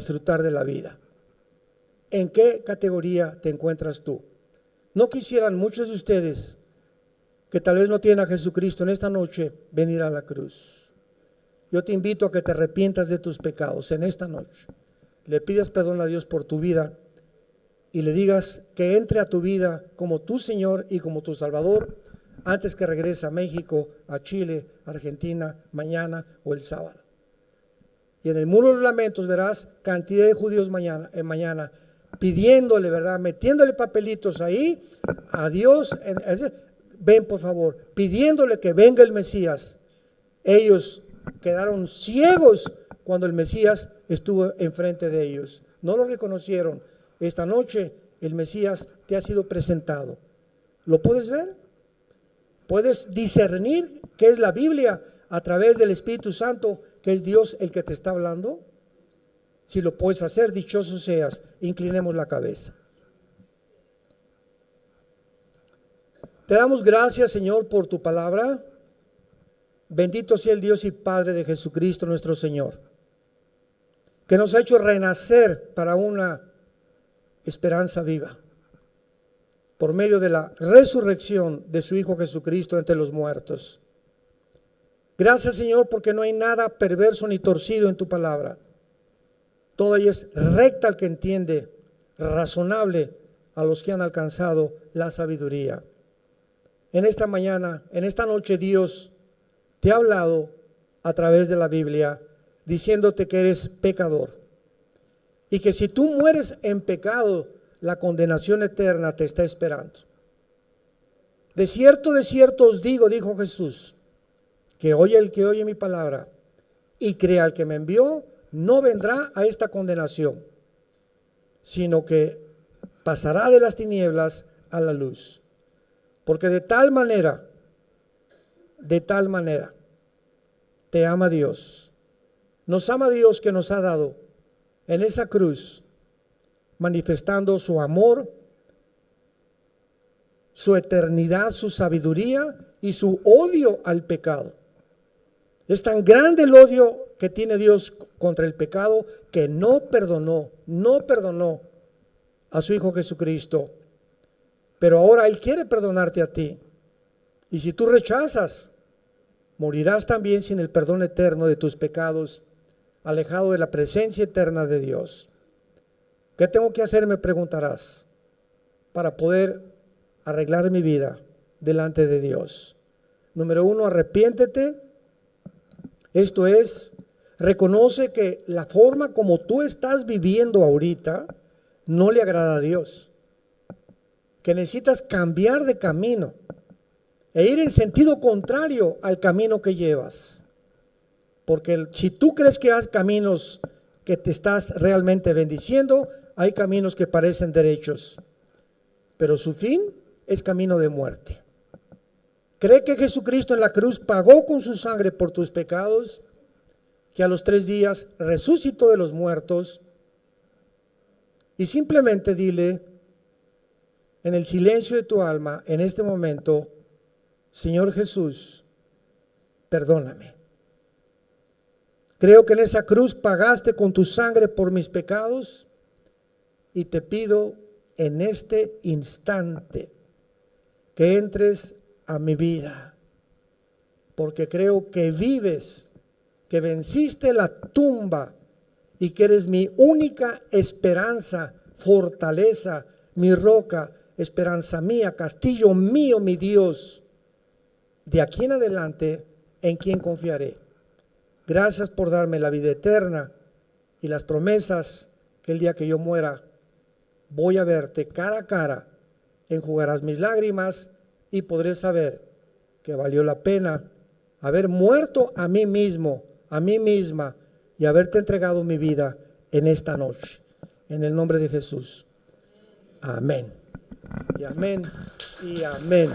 [SPEAKER 1] disfrutar de la vida. ¿En qué categoría te encuentras tú? ¿No quisieran muchos de ustedes que tal vez no tienen a Jesucristo en esta noche venir a la cruz? Yo te invito a que te arrepientas de tus pecados en esta noche. Le pidas perdón a Dios por tu vida y le digas que entre a tu vida como tu Señor y como tu Salvador antes que regrese a México, a Chile, a Argentina, mañana o el sábado. Y en el muro de los lamentos verás cantidad de judíos mañana pidiéndole, ¿verdad? Metiéndole papelitos ahí a Dios. Ven por favor, pidiéndole que venga el Mesías. Ellos quedaron ciegos cuando el Mesías estuvo enfrente de ellos. No lo reconocieron. Esta noche el Mesías te ha sido presentado. ¿Lo puedes ver? ¿Puedes discernir qué es la Biblia a través del Espíritu Santo, que es Dios el que te está hablando? Si lo puedes hacer, dichoso seas. Inclinemos la cabeza. Te damos gracias, Señor, por tu palabra. Bendito sea el Dios y Padre de Jesucristo nuestro Señor, que nos ha hecho renacer para una esperanza viva por medio de la resurrección de su Hijo Jesucristo entre los muertos. Gracias, Señor, porque no hay nada perverso ni torcido en tu palabra. Toda ella es recta al que entiende, razonable a los que han alcanzado la sabiduría. En esta mañana, en esta noche, Dios te ha hablado a través de la Biblia, diciéndote que eres pecador y que si tú mueres en pecado, la condenación eterna te está esperando. De cierto os digo, dijo Jesús, que oye el que oye mi palabra y crea al que me envió, no vendrá a esta condenación, sino que pasará de las tinieblas a la luz. Porque de tal manera te ama Dios. Nos ama Dios, que nos ha dado en esa cruz, manifestando su amor, su eternidad, su sabiduría y su odio al pecado. Es tan grande el odio que tiene Dios contra el pecado que no perdonó a su Hijo Jesucristo. Pero ahora Él quiere perdonarte a ti. Y si tú rechazas, morirás también sin el perdón eterno de tus pecados, alejado de la presencia eterna de Dios. ¿Qué tengo que hacer?, me preguntarás, para poder arreglar mi vida delante de Dios. Número 1, arrepiéntete. Esto es, reconoce que la forma como tú estás viviendo ahorita no le agrada a Dios, que necesitas cambiar de camino e ir en sentido contrario al camino que llevas. Porque si tú crees que hay caminos que te estás realmente bendiciendo, hay caminos que parecen derechos, pero su fin es camino de muerte. Cree que Jesucristo en la cruz pagó con su sangre por tus pecados, que a los 3 días resucitó de los muertos, y simplemente dile en el silencio de tu alma en este momento: Señor Jesús, perdóname. Creo que en esa cruz pagaste con tu sangre por mis pecados y te pido en este instante que entres a mi vida, porque creo que vives, que venciste la tumba y que eres mi única esperanza, fortaleza, mi roca, esperanza mía, castillo mío, mi Dios. De aquí en adelante, ¿en quién confiaré? Gracias por darme la vida eterna y las promesas que el día que yo muera voy a verte cara a cara, enjugarás mis lágrimas y podré saber que valió la pena haber muerto a mí mismo, a mí misma, y haberte entregado mi vida en esta noche. En el nombre de Jesús. Amén. Y amén. Y amén.